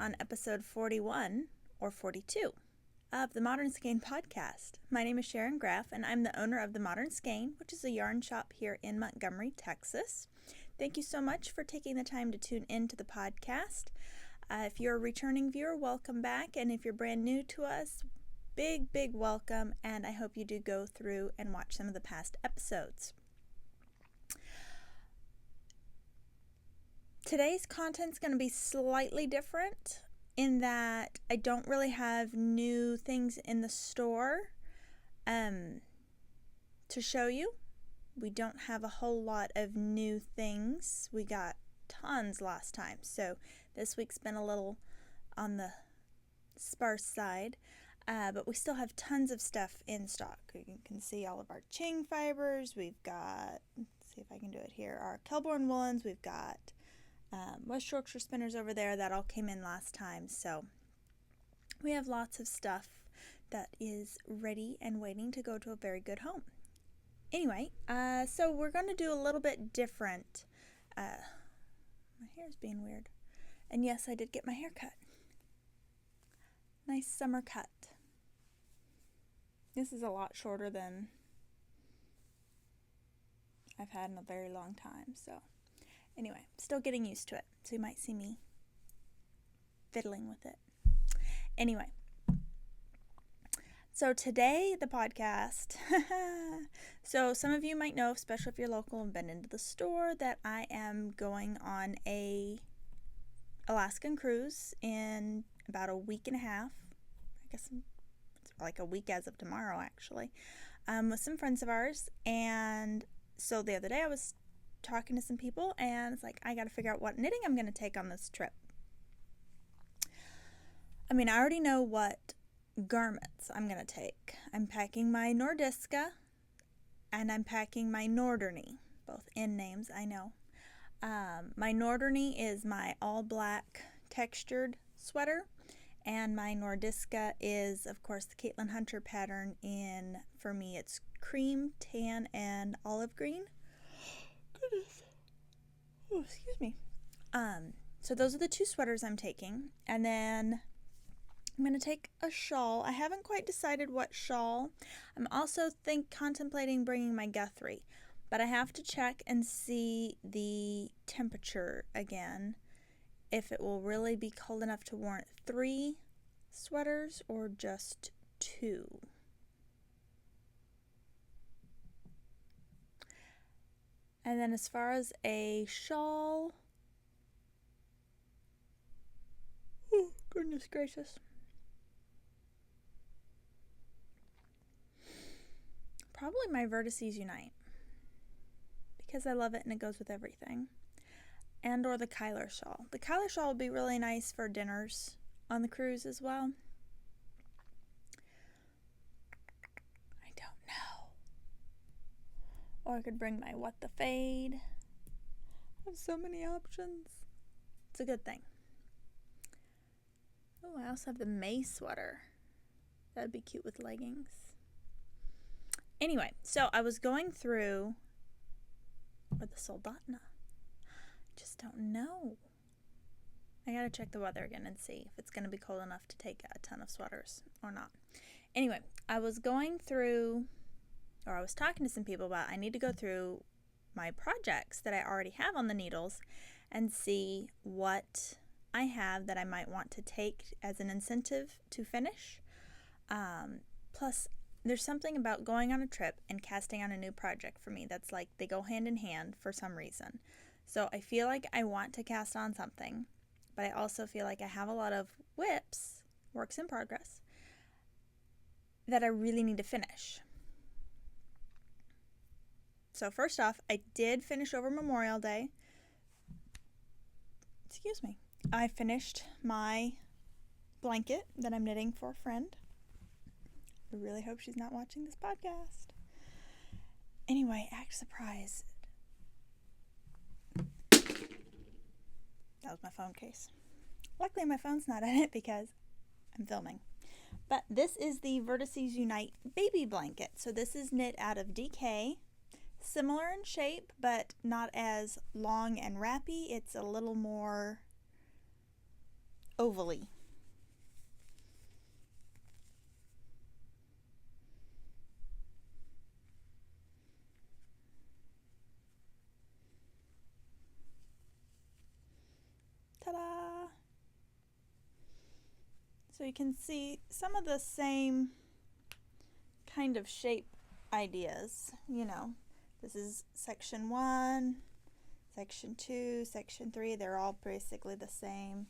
on episode 41 or 42 of the Modern Skein podcast. My name is Sharon Graff, and I'm the owner of the Modern Skein, which is a yarn shop here in Montgomery, Texas. Thank you so much for taking the time to tune into the podcast. If you're a returning viewer, welcome back, and if you're brand new to us, big welcome, and I hope you do go through and watch some of the past episodes. Today's content's going to be slightly different in that I don't really have new things in the store to show you. We don't have a whole lot of new things. We got tons last time, so this week's been a little on the sparse side, but we still have tons of stuff in stock. You can see all of our Ching fibers. We've got, let's see if I can do it here, our Kelborn woolens. We've got West Yorkshire spinners over there that all came in last time, so we have lots of stuff that is ready and waiting to go to a very good home. Anyway, so we're going to do a little bit different. My hair's being weird, and yes, I did get my hair cut. Nice summer cut. This is a lot shorter than I've had in a very long time, so anyway, still getting used to it, so you might see me fiddling with it. Anyway, so today, the podcast, so some of you might know, especially if you're local and been into the store, that I am going on a Alaskan cruise in about a week and a half. I guess it's like a week as of tomorrow, actually, with some friends of ours. And so the other day I was talking to some people, and it's like, I got to figure out what knitting I'm going to take on this trip. I mean, I already know what garments I'm going to take. I'm packing my Nordiska, and I'm packing my Norderney, both N names, I know. My Norderney is my all black textured sweater, and my Nordiska is, of course, the Caitlin Hunter pattern in, for me, it's cream, tan, and olive green. Goodness. Oh, excuse me. So those are the two sweaters I'm taking, and then I'm going to take a shawl. I haven't quite decided what shawl. I'm also contemplating bringing my Guthrie, but I have to check and see the temperature again, if it will really be cold enough to warrant 3 sweaters or just 2. And then as far as a shawl, oh, goodness gracious. Probably my Vertices Unite, because I love it and it goes with everything. And or the Kyler shawl. The Kyler shawl would be really nice for dinners on the cruise as well. I don't know. Or I could bring my What the Fade. I have so many options. It's a good thing. Oh, I also have the May sweater. That'd be cute with leggings. Anyway, so I was going through, or the Soldotna. Just don't know. I gotta check the weather again and see if it's gonna be cold enough to take a ton of sweaters or not. Anyway, I was going through, or I was talking to some people about, I need to go through my projects that I already have on the needles and see what I have that I might want to take as an incentive to finish. Plus, there's something about going on a trip and casting on a new project for me that's like they go hand in hand for some reason. So I feel like I want to cast on something, but I also feel like I have a lot of whips, works in progress, that I really need to finish. So first off, I did finish over Memorial Day. Excuse me. I finished my blanket that I'm knitting for a friend. I really hope she's not watching this podcast. Anyway, act surprised. That was my phone case. Luckily, my phone's not in it because I'm filming. But this is the Vertices Unite baby blanket. So this is knit out of DK. Similar in shape, but not as long and wrappy. It's a little more ovally. Ta-da! So you can see some of the same kind of shape ideas. You know, this is section 1, section 2, section 3. They're all basically the same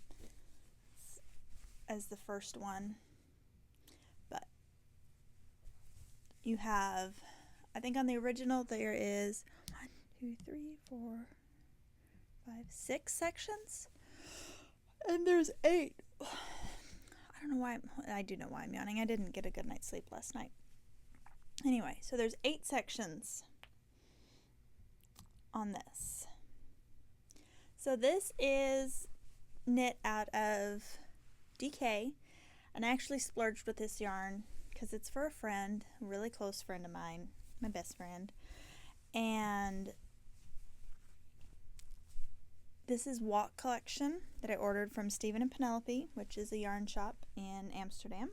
as the first one. But you have, I think on the original there is 1, 2, 3, 4, 5, 6 sections. And there's 8. I don't know why. I do know why I'm yawning. I didn't get a good night's sleep last night. Anyway, so there's 8 sections on this. So this is knit out of DK, and I actually splurged with this yarn because it's for a friend, a really close friend of mine, my best friend. And this is Walk Collection that I ordered from Stephen and Penelope, which is a yarn shop in Amsterdam.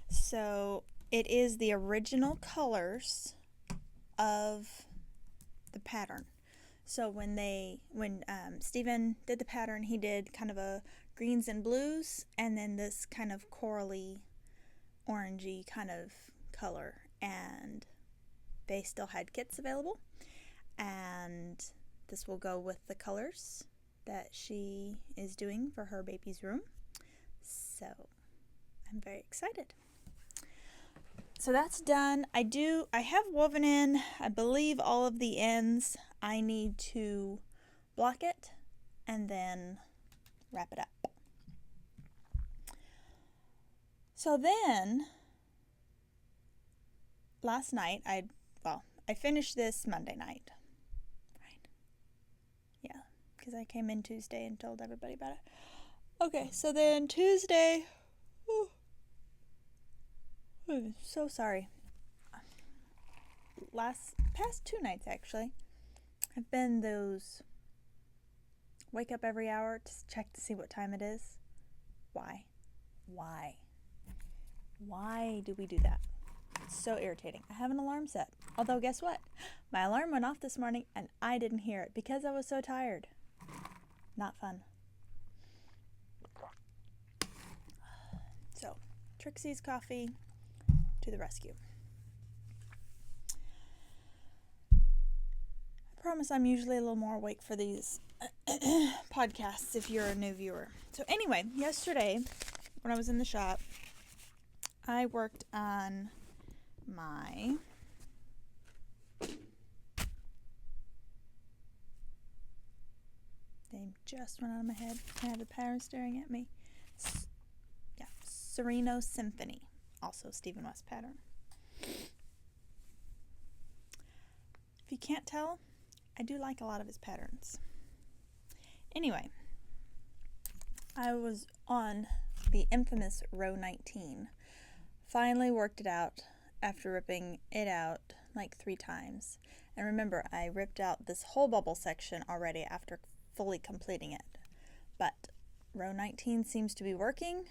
So it is the original colors of the pattern. So when Stephen did the pattern, he did kind of a greens and blues, and then this kind of corally, orangey kind of color. And they still had kits available, and this will go with the colors that she is doing for her baby's room. So I'm very excited. So that's done. I have woven in, I believe, all of the ends. I need to block it and then wrap it up. So then, last night, I finished this Monday night. Right? Yeah, because I came in Tuesday and told everybody about it. Okay, so then Tuesday, I'm so sorry. Past 2 nights actually, have been those wake up every hour to check to see what time it is. Why? Why do we do that? It's so irritating. I have an alarm set. Although guess what? My alarm went off this morning and I didn't hear it because I was so tired. Not fun. So, Trixie's coffee to the rescue. I promise I'm usually a little more awake for these podcasts if you're a new viewer. So anyway, yesterday when I was in the shop, I worked on my name just went out of my head. I have the pattern staring at me. Sereno Symphony, also Stephen West pattern. If you can't tell, I do like a lot of his patterns. Anyway, I was on the infamous row 19. Finally worked it out after ripping it out like 3 times. And remember, I ripped out this whole bubble section already after fully completing it. But row 19 seems to be working.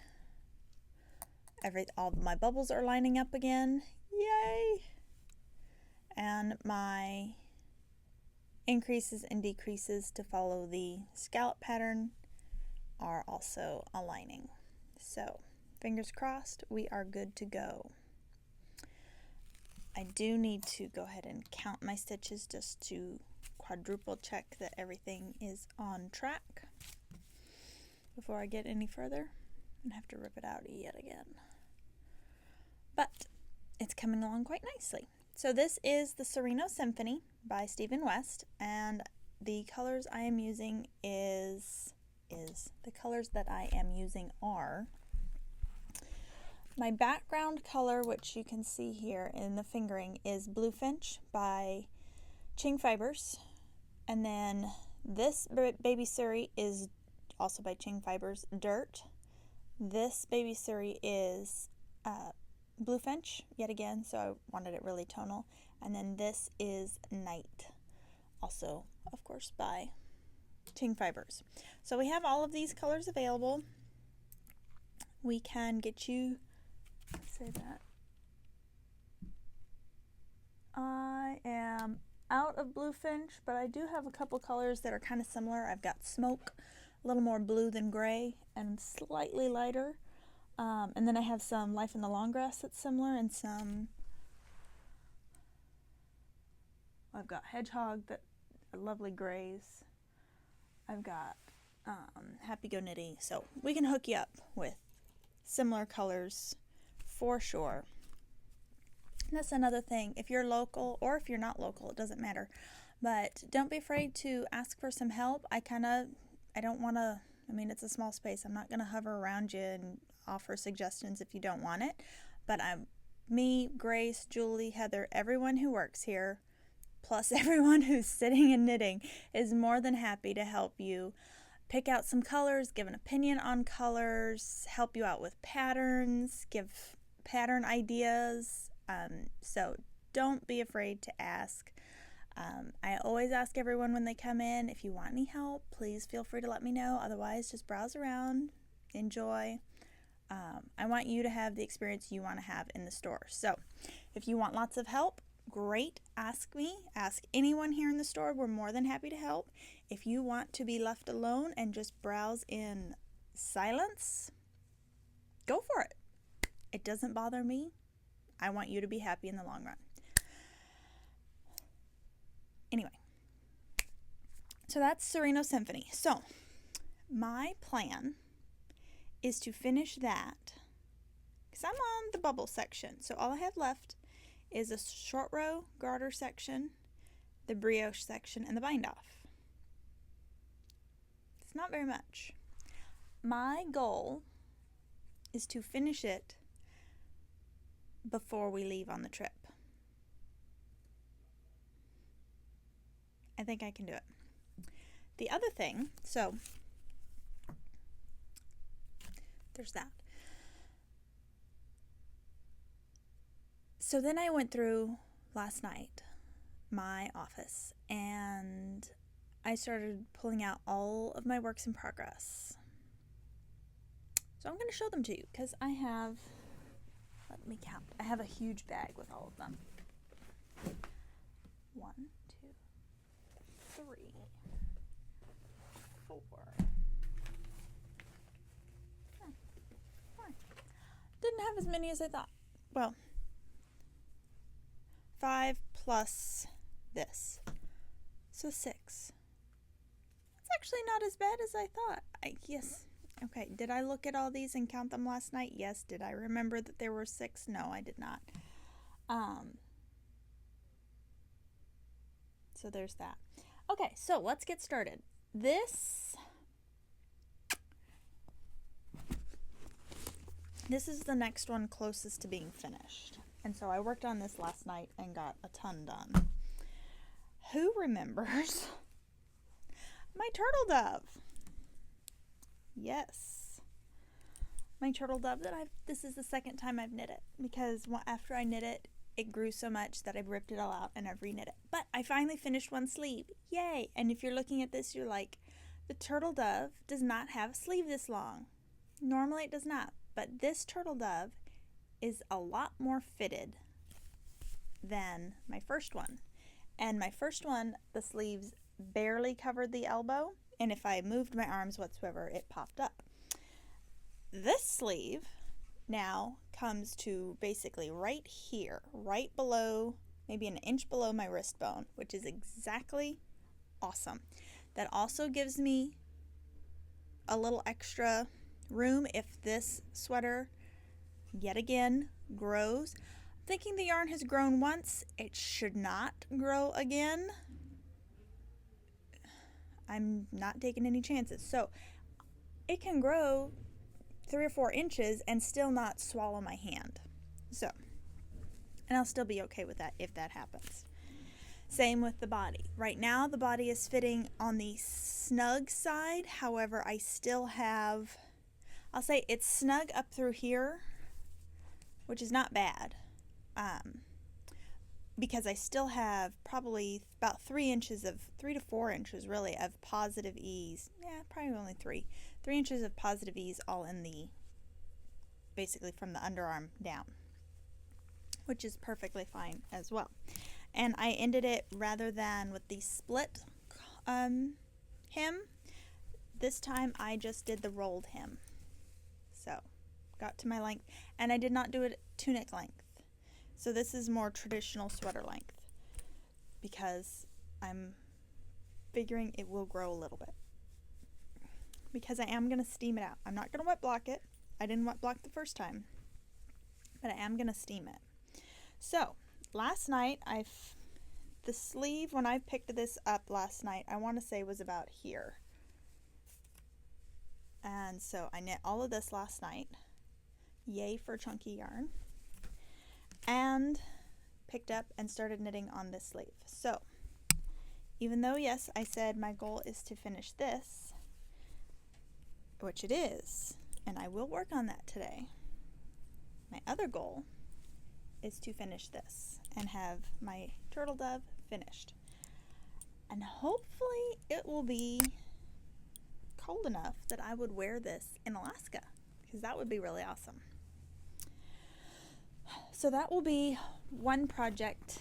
All my bubbles are lining up again. Yay! And my increases and decreases to follow the scallop pattern are also aligning. So, fingers crossed, we are good to go. I do need to go ahead and count my stitches just to quadruple check that everything is on track before I get any further and have to rip it out yet again. But it's coming along quite nicely. So this is the Sereno Symphony by Stephen West, and the colors I am using the colors that I am using are my background color, which you can see here in the fingering, is Bluefinch by Ching Fibers, and then this Baby Suri is also by Ching Fibers, Dirt. This Baby Suri is Bluefinch, yet again, so I wanted it really tonal. And then this is Night, also, of course, by Ting Fibers. So we have all of these colors available. We can get you, let's say that. I am out of Bluefinch, but I do have a couple colors that are kind of similar. I've got Smoke, a little more blue than gray, and slightly lighter. And then I have some Life in the Long Grass that's similar, and some, I've got Hedgehog that are lovely grays. I've got Happy Go Knitting. So we can hook you up with similar colors for sure. And that's another thing. If you're local or if you're not local, it doesn't matter. But don't be afraid to ask for some help. I don't want to, I mean, it's a small space. I'm not going to hover around you and offer suggestions if you don't want it. But me, Grace, Julie, Heather, everyone who works here, plus everyone who's sitting and knitting, is more than happy to help you pick out some colors, give an opinion on colors, help you out with patterns, give pattern ideas. So don't be afraid to ask. I always ask everyone when they come in, if you want any help, please feel free to let me know. Otherwise, just browse around, enjoy. I want you to have the experience you want to have in the store. So if you want lots of help, great, ask me. Ask anyone here in the store. We're more than happy to help. If you want to be left alone and just browse in silence, go for it. It doesn't bother me. I want you to be happy in the long run. Anyway, so that's Sereno Symphony. So my plan is to finish that because I'm on the bubble section. So all I have left is a short row garter section, the brioche section, and the bind off. It's not very much. My goal is to finish it before we leave on the trip. I think I can do it. The other thing, so there's that. So then I went through last night my office and I started pulling out all of my works in progress. So I'm going to show them to you because I have, let me count, I have a huge bag with all of them. 1, 2, 3, 4, 5. Didn't have as many as I thought. Well, 5 plus this. So 6. That's actually not as bad as I thought. Yes. Okay, did I look at all these and count them last night? Yes. Did I remember that there were 6? No, I did not. So there's that. Okay, so let's get started. This is the next one closest to being finished. And so I worked on this last night and got a ton done. Who remembers my turtle dove? Yes. My turtle dove this is the second time I've knit it because after I knit it, it grew so much that I ripped it all out and I've reknit it. But I finally finished one sleeve. Yay! And if you're looking at this, you're like, the turtle dove does not have a sleeve this long. Normally it does not. But this turtle dove is a lot more fitted than my first one. And my first one, the sleeves barely covered the elbow. And if I moved my arms whatsoever, it popped up. This sleeve now comes to basically right here, right below, maybe an inch below my wrist bone, which is exactly awesome. That also gives me a little extra room if this sweater yet again grows. I'm thinking the yarn has grown once. It should not grow again. I'm not taking any chances. So it can grow 3 or 4 inches and still not swallow my hand. So, and I'll still be okay with that if that happens. Same with the body. Right now the body is fitting on the snug side. However, I still have, I'll say it's snug up through here, which is not bad. because I still have probably about 3 to 4 inches really of positive ease. Yeah, probably only 3 inches of positive ease all in the, basically from the underarm down, which is perfectly fine as well. And I ended it, rather than with the split hem, this time I just did the rolled hem. So got to my length, and I did not do it tunic length. So this is more traditional sweater length because I'm figuring it will grow a little bit, because I am going to steam it out. I'm not going to wet block it. I didn't wet block the first time, but I am going to steam it. So last night, the sleeve, when I picked this up last night, I want to say was about here. And so I knit all of this last night. Yay for chunky yarn. And picked up and started knitting on this sleeve. So even though, yes, I said my goal is to finish this, which it is, and I will work on that today, my other goal is to finish this and have my turtle dove finished. And hopefully it will be cold enough that I would wear this in Alaska, because that would be really awesome. So that will be one project,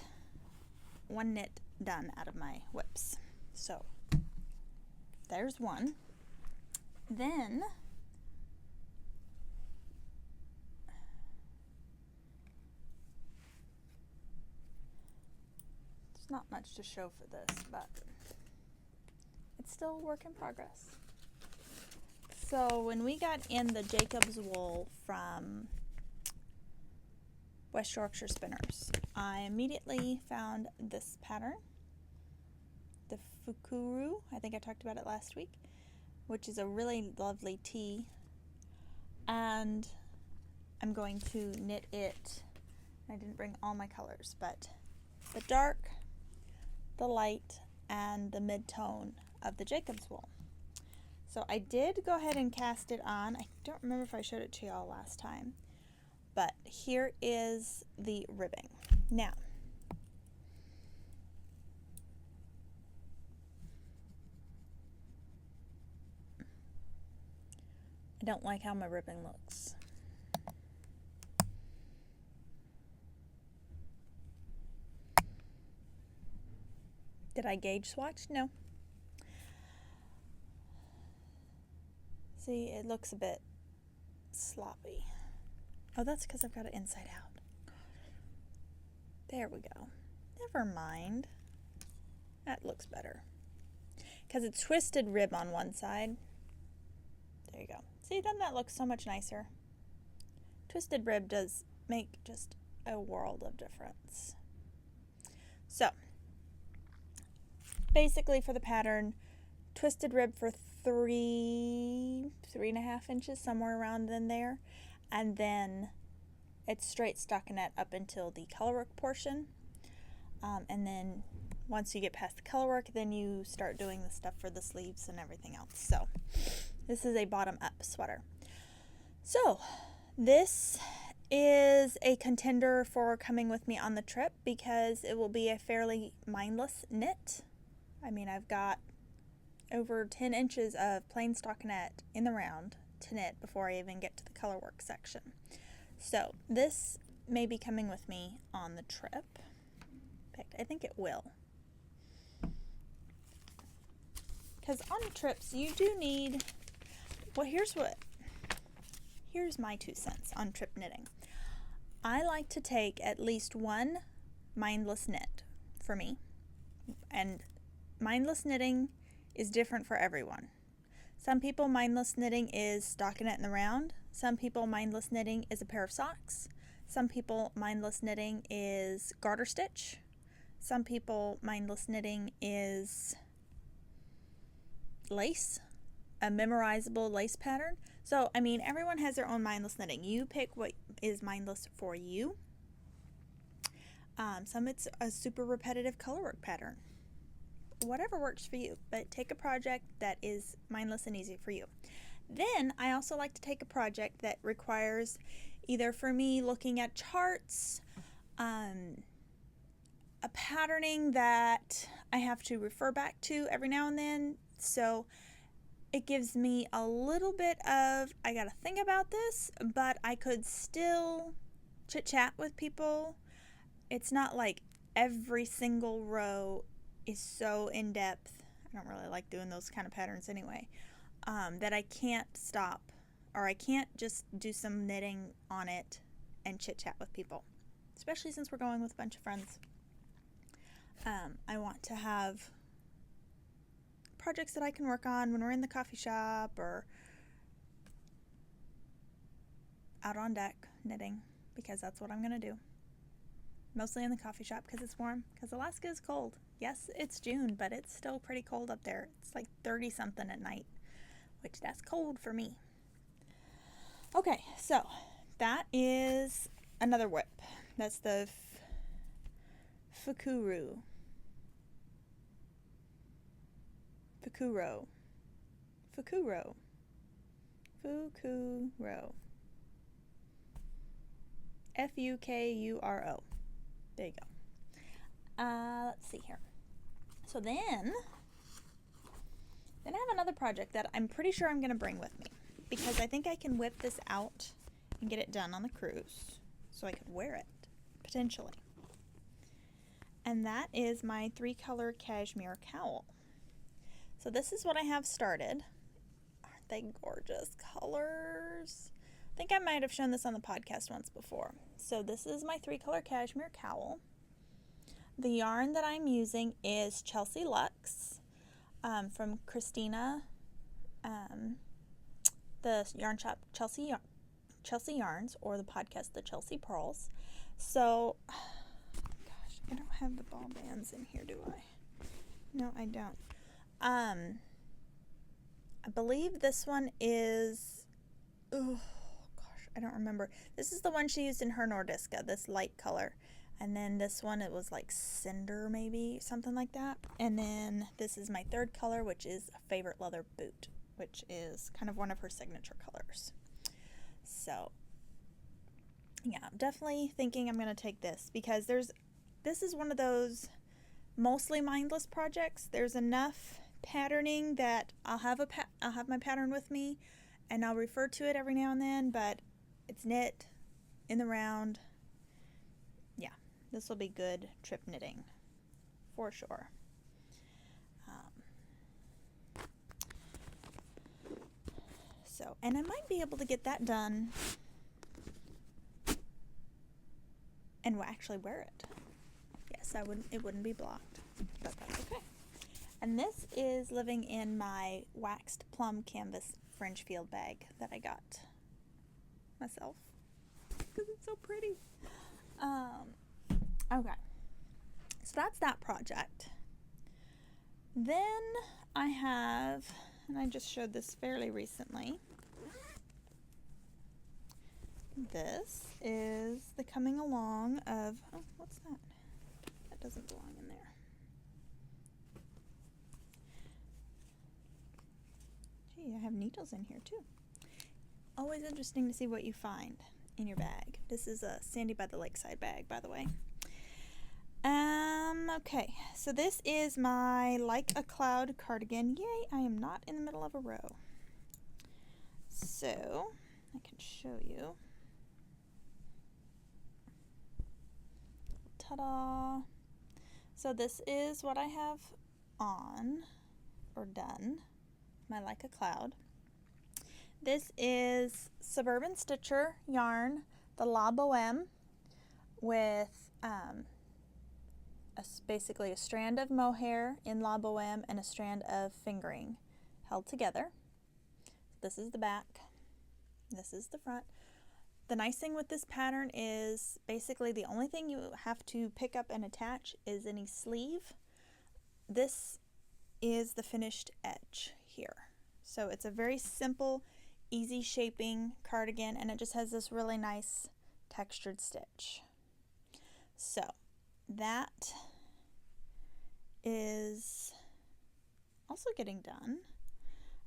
one knit done out of my whips. So there's one. Then there's not much to show for this, but it's still a work in progress. So when we got in the Jacob's wool from West Yorkshire Spinners, I immediately found this pattern, the Fukuru. I think I talked about it last week, which is a really lovely tee, and I'm going to knit it. I didn't bring all my colors, but the dark, the light, and the mid-tone of the Jacob's wool. So I did go ahead and cast it on. I don't remember if I showed it to y'all last time, but here is the ribbing. Now, I don't like how my ribbing looks. Did I gauge swatch? No. See, it looks a bit sloppy. Oh, that's because I've got it inside out. There we go. Never mind. That looks better. Because it's twisted rib on one side. There you go. See, doesn't that look so much nicer? Twisted rib does make just a world of difference. So, basically for the pattern, twisted rib for 3.5 inches, somewhere around in there, and then it's straight stockinette up until the colorwork portion, and then once you get past the colorwork, then you start doing the stuff for the sleeves and everything else. So this is a bottom up sweater. So this is a contender for coming with me on the trip, because it will be a fairly mindless knit. I mean, I've got over 10 inches of plain stockinette in the round to knit before I even get to the colorwork section. So this may be coming with me on the trip. In fact, I think it will. Because on trips you do need, well, here's my 2 cents on trip knitting. I like to take at least one mindless knit for me, and mindless knitting is different for everyone. Some people, mindless knitting is stockinette in the round. Some people, mindless knitting is a pair of socks. Some people, mindless knitting is garter stitch. Some people, mindless knitting is lace, a memorizable lace pattern. So, I mean, everyone has their own mindless knitting. You pick what is mindless for you. Some it's a super repetitive colorwork pattern. Whatever works for you, but take a project that is mindless and easy for you. Then I also like to take a project that requires, either for me, looking at charts, a patterning that I have to refer back to every now and then. So it gives me a little bit of, I gotta think about this, but I could still chit chat with people. It's not like every single row is so in depth. I don't really like doing those kind of patterns anyway, that I can't stop, or I can't just do some knitting on it and chit chat with people, especially since we're going with a bunch of friends. I want to have projects that I can work on when we're in the coffee shop or out on deck knitting, because that's what I'm going to do. Mostly in the coffee shop because it's warm, because Alaska is cold. Yes, it's June, but it's still pretty cold up there. It's like 30 something at night, which that's cold for me. Okay, so that is another whip. That's the Fukuro. Fukuro. There you go. Let's see here. So then I have another project that I'm pretty sure I'm going to bring with me, because I think I can whip this out and get it done on the cruise so I could wear it, potentially. And that is my 3-color cashmere cowl. So this is what I have started. Aren't they gorgeous colors? I think I might have shown this on the podcast once before. So this is my 3-color cashmere cowl. The yarn that I'm using is Chelsea Luxe from Christina, the yarn shop Chelsea Yarns, or the podcast The Chelsea Pearls. So, gosh, I don't have the ball bands in here, do I? No, I don't. I believe this one is, I don't remember. This is the one she used in her Nordiska, this light color. And then this one, it was like cinder, maybe, something like that. And then this is my 3rd color, which is a Favorite Leather Boot, which is kind of one of her signature colors. So, yeah, I'm definitely thinking I'm going to take this, because this is one of those mostly mindless projects. There's enough patterning that I'll have my pattern with me, and I'll refer to it every now and then, but it's knit in the round. Yeah, this will be good trip knitting for sure. And I might be able to get that done and actually wear it. Yes, it wouldn't be blocked, but that's okay. And this is living in my waxed plum canvas fringe field bag that I got myself because it's so pretty. Okay, so that's that project. Then I have, and I just showed this fairly recently, this is the coming along of, oh, what's that? That doesn't belong in there. Gee, I have needles in here too. Always interesting to see what you find in your bag. This is a Sandy by the Lakeside bag, by the way. Okay, so this is my Like a Cloud cardigan. Yay, I am not in the middle of a row. So, I can show you. Ta-da! So this is what I have on, or done, my Like a Cloud. This is Suburban Stitcher yarn, the La Boheme, with basically a strand of mohair in La Boheme and a strand of fingering held together. This is the back. This is the front. The nice thing with this pattern is basically the only thing you have to pick up and attach is any sleeve. This is the finished edge here. So it's a very simple, easy shaping cardigan, and it just has this really nice textured stitch. So that is also getting done.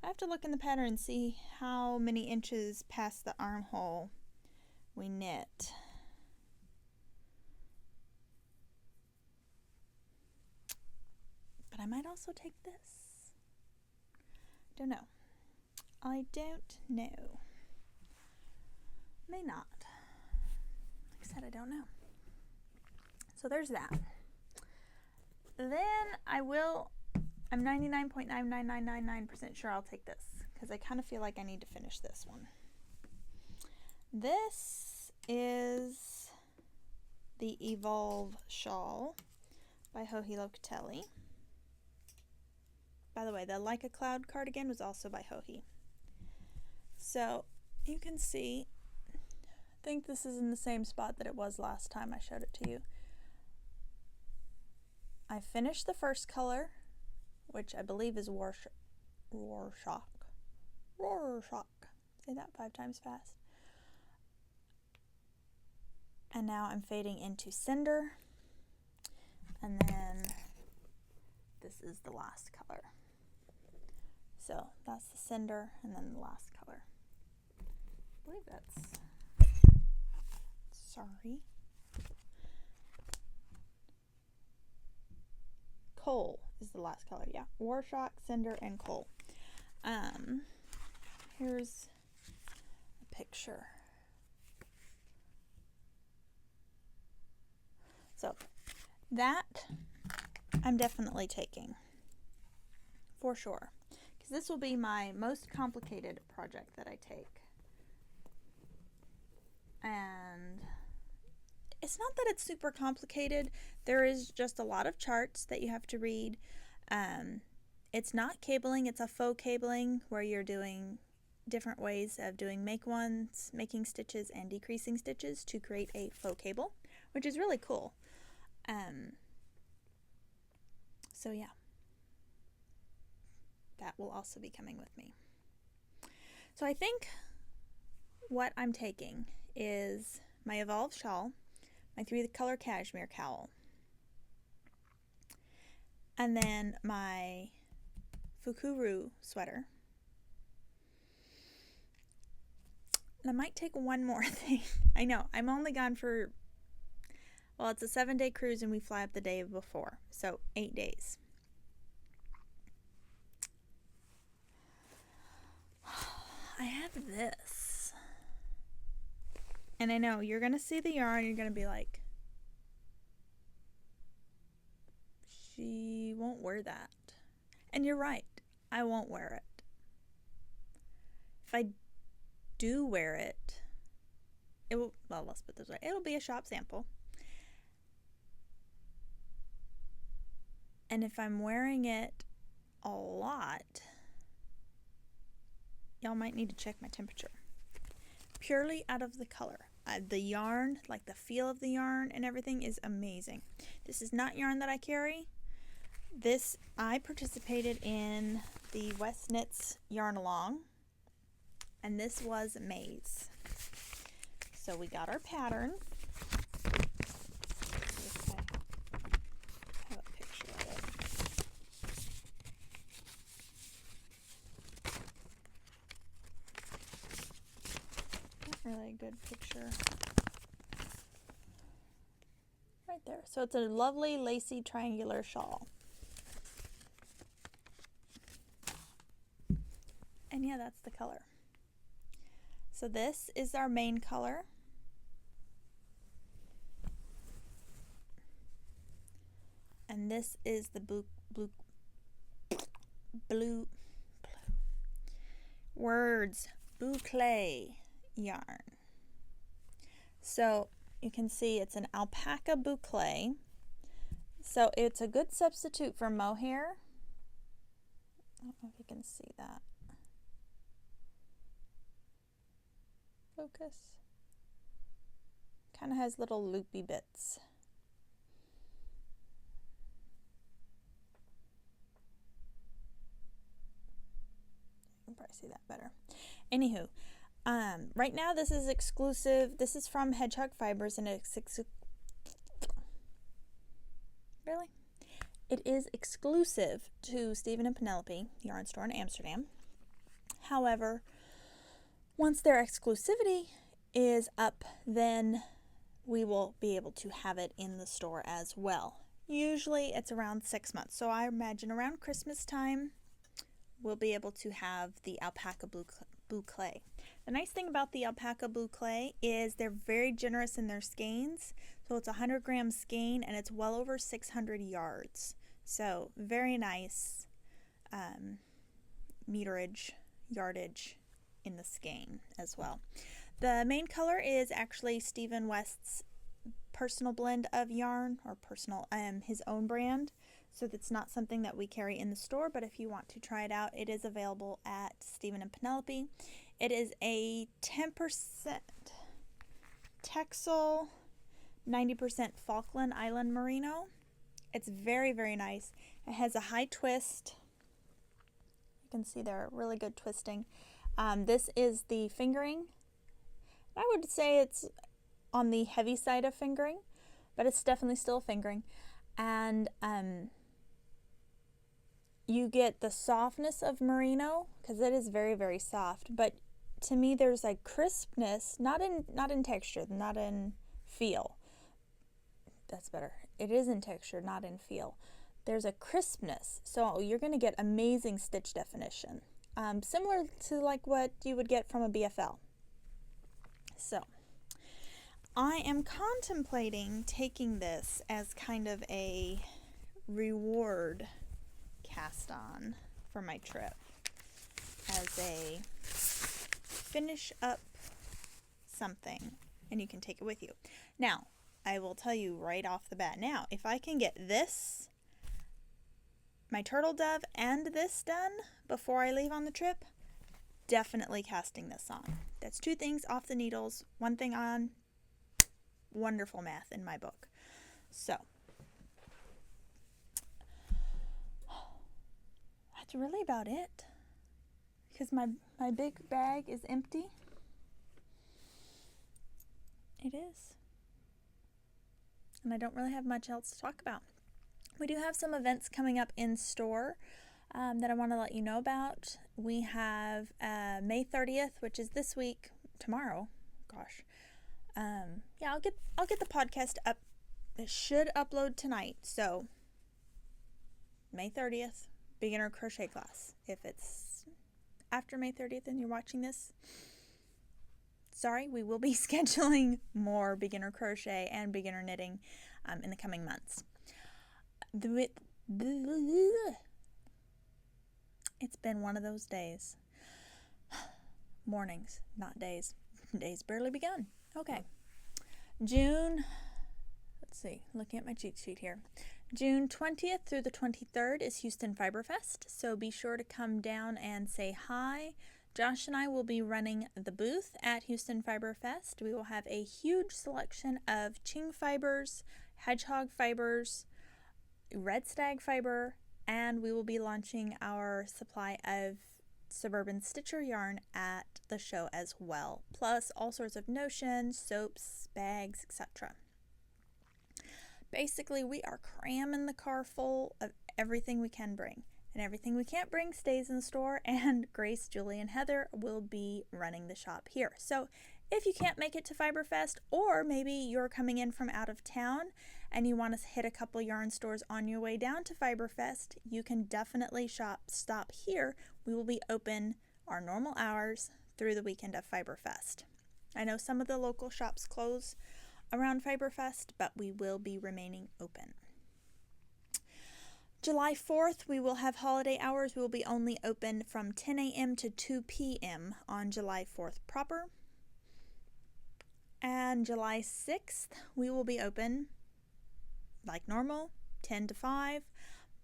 I have to look in the pattern and see how many inches past the armhole we knit. I might also take this. Don't know. I don't know. May not. Like I said, I don't know. So there's that. Then I'm 99.99999% sure I'll take this because I kind of feel like I need to finish this one. This is the Evolve Shawl by Joji Locatelli. By the way, the Like a Cloud cardigan was also by Joji. So you can see, I think this is in the same spot that it was last time I showed it to you. I finished the first color, which I believe is Rorschach. Say that 5 times fast. And now I'm fading into Cinder. And then this is the last color. So that's the Cinder and then the last color. I believe that's, sorry. Coal is the last color, yeah. Rorschach, Cinder, and Coal. Here's a picture. So that I'm definitely taking for sure, because this will be my most complicated project that I take. And it's not that it's super complicated. There is just a lot of charts that you have to read. It's not cabling, it's a faux cabling where you're doing different ways of doing making stitches and decreasing stitches to create a faux cable, which is really cool. So yeah, that will also be coming with me. So I think what I'm taking is my Evolve Shawl, my 3-color cashmere cowl, and then my Fukuru sweater. And I might take one more thing. I know, I'm only gone for, well, it's a 7-day cruise and we fly up the day before, so 8 days. I have this. And I know, you're going to see the yarn, you're going to be like, she won't wear that. And you're right, I won't wear it. If I do wear it, it will, well, let's put this way, it'll be a shop sample. And if I'm wearing it a lot, y'all might need to check my temperature. Purely out of the color. The yarn, like the feel of the yarn and everything is amazing. This is not yarn that I carry. This, I participated in the West Knits Yarn Along, and this was Maize. So we got our pattern. I have a picture of it. Not really a good picture. Right there. So it's a lovely lacy triangular shawl. And yeah, that's the color. So this is our main color. And this is the blue boucle yarn. So you can see it's an alpaca boucle. So it's a good substitute for mohair. I don't know if you can see that. Focus. Kind of has little loopy bits. You can probably see that better. Anywho, right now this is exclusive. This is from Hedgehog Fibers, and it's really? It is exclusive to Stephen and Penelope yarn store in Amsterdam. However, once their exclusivity is up, then we will be able to have it in the store as well. Usually it's around 6 months. So I imagine around Christmas time, we'll be able to have the alpaca blue clay. The nice thing about the alpaca blue clay is they're very generous in their skeins. So it's a 100-gram skein and it's well over 600 yards. So very nice yardage in the skein as well. The main color is actually Stephen West's personal blend of yarn, or his own brand. So that's not something that we carry in the store, but if you want to try it out, it is available at Stephen and Penelope. It is a 10% Texel, 90% Falkland Island Merino. It's very, very nice. It has a high twist. You can see there, really good twisting. This is the fingering. I would say it's on the heavy side of fingering, but it's definitely still fingering. And you get the softness of merino, because it is very, very soft. But to me, there's like crispness, not in texture, not in feel. That's better. It is in texture, not in feel. There's a crispness, so you're going to get amazing stitch definition, similar to like what you would get from a BFL. So I am contemplating taking this as kind of a reward cast on for my trip, as a finish up something, and you can take it with you. Now, I will tell you right off the bat now, if I can get this, my turtle dove, and this done before I leave on the trip, definitely casting this on. That's 2 things off the needles, 1 thing on. Wonderful math in my book. So that's really about it, because my big bag is empty. It is. And I don't really have much else to talk about. We do have some events coming up in store that I want to let you know about. We have May 30th, which is this week, tomorrow. Gosh. Yeah, I'll get the podcast up. It should upload tonight. So May 30th, beginner crochet class. If it's after May 30th and you're watching this, sorry, we will be scheduling more beginner crochet and beginner knitting in the coming months. It's been one of those days. Mornings, not days. Days barely begun. Okay. June, let's see, looking at my cheat sheet here. June 20th through the 23rd is Houston Fiber Fest, so be sure to come down and say hi. Josh and I will be running the booth at Houston Fiber Fest. We will have a huge selection of Ching fibers, hedgehog fibers, red stag fiber, and we will be launching our supply of Suburban Stitcher yarn at the show as well, plus all sorts of notions, soaps, bags, etc. Basically, we are cramming the car full of everything we can bring, and everything we can't bring stays in the store, and Grace, Julie, and Heather will be running the shop here. So if you can't make it to Fiberfest, or maybe you're coming in from out of town and you want to hit a couple yarn stores on your way down to Fiberfest, you can definitely stop here. We will be open our normal hours through the weekend of Fiberfest. I know some of the local shops close around Fiberfest, but we will be remaining open. July 4th, we will have holiday hours. We will be only open from 10 a.m. to 2 p.m. on July 4th proper. And July 6th, we will be open like normal, 10 to 5,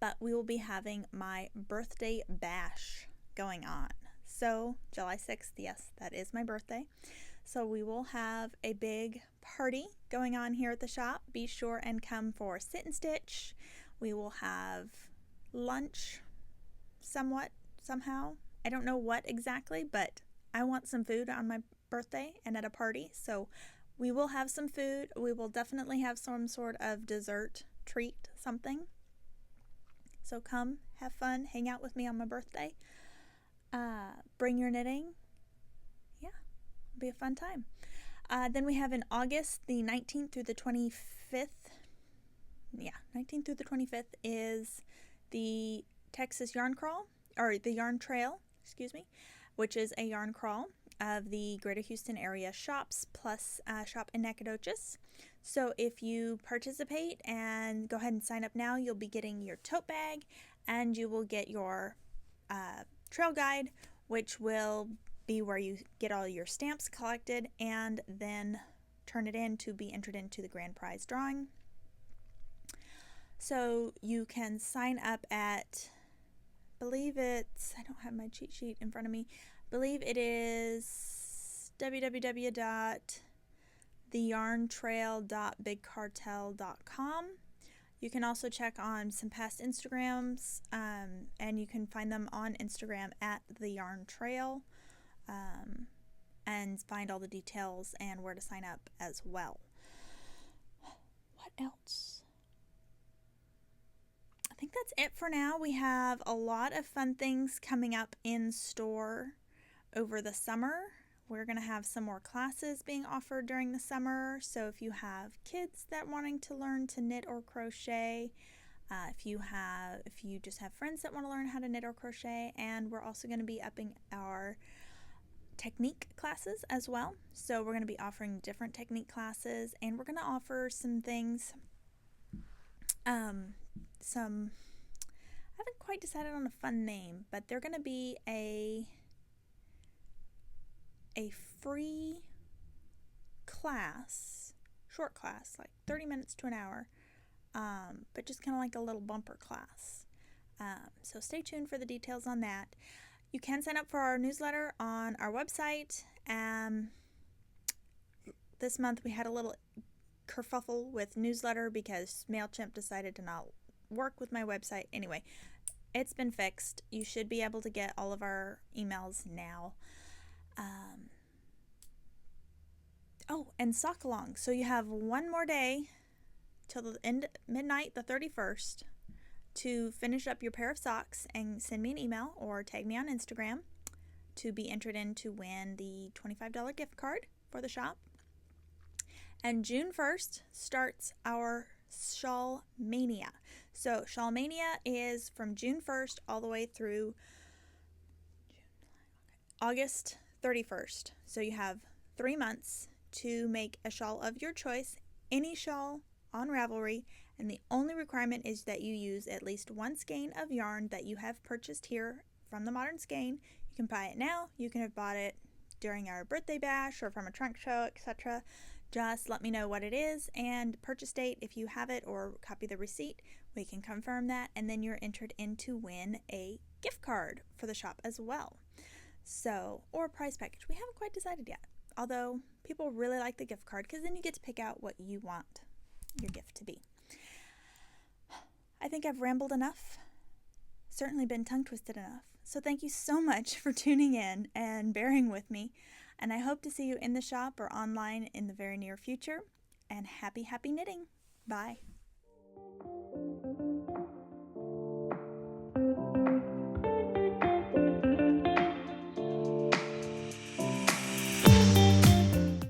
but we will be having my birthday bash going on. So July 6th, yes, that is my birthday. So we will have a big party going on here at the shop. Be sure and come for Sit and Stitch. We will have lunch somehow. I don't know what exactly, but I want some food on my birthday and at a party. So we will have some food. We will definitely have some sort of dessert, treat, something. So come, have fun, hang out with me on my birthday. Bring your knitting. Yeah, it'll be a fun time. Then we have in August, the 19th through the 25th, 19th through the 25th is the Texas Yarn Crawl, or the Yarn Trail, excuse me, which is a yarn crawl of the Greater Houston area shops plus shop in Nacogdoches. So if you participate and go ahead and sign up now, you'll be getting your tote bag and you will get your trail guide, which will be where you get all your stamps collected and then turn it in to be entered into the grand prize drawing. So you can sign up at, I believe it's, I don't have my cheat sheet in front of me, I believe it is www.theyarntrail.bigcartel.com. You can also check on some past Instagrams, and you can find them on Instagram at The Yarn Trail, and find all the details and where to sign up as well. What else? I think that's it for now. We have a lot of fun things coming up in store over the summer. We're going to have some more classes being offered during the summer. So if you have kids that wanting to learn to knit or crochet, if you just have friends that want to learn how to knit or crochet, and we're also going to be upping our technique classes as well. So we're going to be offering different technique classes, and we're going to offer some things, I haven't quite decided on a fun name, but they're going to be a free class, short class, like 30 minutes to an hour, but just kind of like a little bumper class. So stay tuned for the details on that. You can sign up for our newsletter on our website. This month we had a little kerfuffle with newsletter because MailChimp decided to not work with my website. Anyway, it's been fixed. You should be able to get all of our emails now. And sock along. So you have one more day till the end, midnight, the 31st, to finish up your pair of socks and send me an email or tag me on Instagram to be entered in to win the $25 gift card for the shop. And June 1st starts our Shawl Mania. So Shawl Mania is from June 1st all the way through August 31st. So you have 3 months to make a shawl of your choice, any shawl on Ravelry, and the only requirement is that you use at least one skein of yarn that you have purchased here from the Modern Skein. You can buy it now, you can have bought it during our birthday bash or from a trunk show, etc. Just let me know what it is and purchase date if you have it, or copy the receipt. We can confirm that, and then you're entered in to win a gift card for the shop as well. So, or a prize package. We haven't quite decided yet, although people really like the gift card because then you get to pick out what you want your gift to be. I think I've rambled enough, certainly been tongue twisted enough. So thank you so much for tuning in and bearing with me, and I hope to see you in the shop or online in the very near future. And happy knitting. Bye.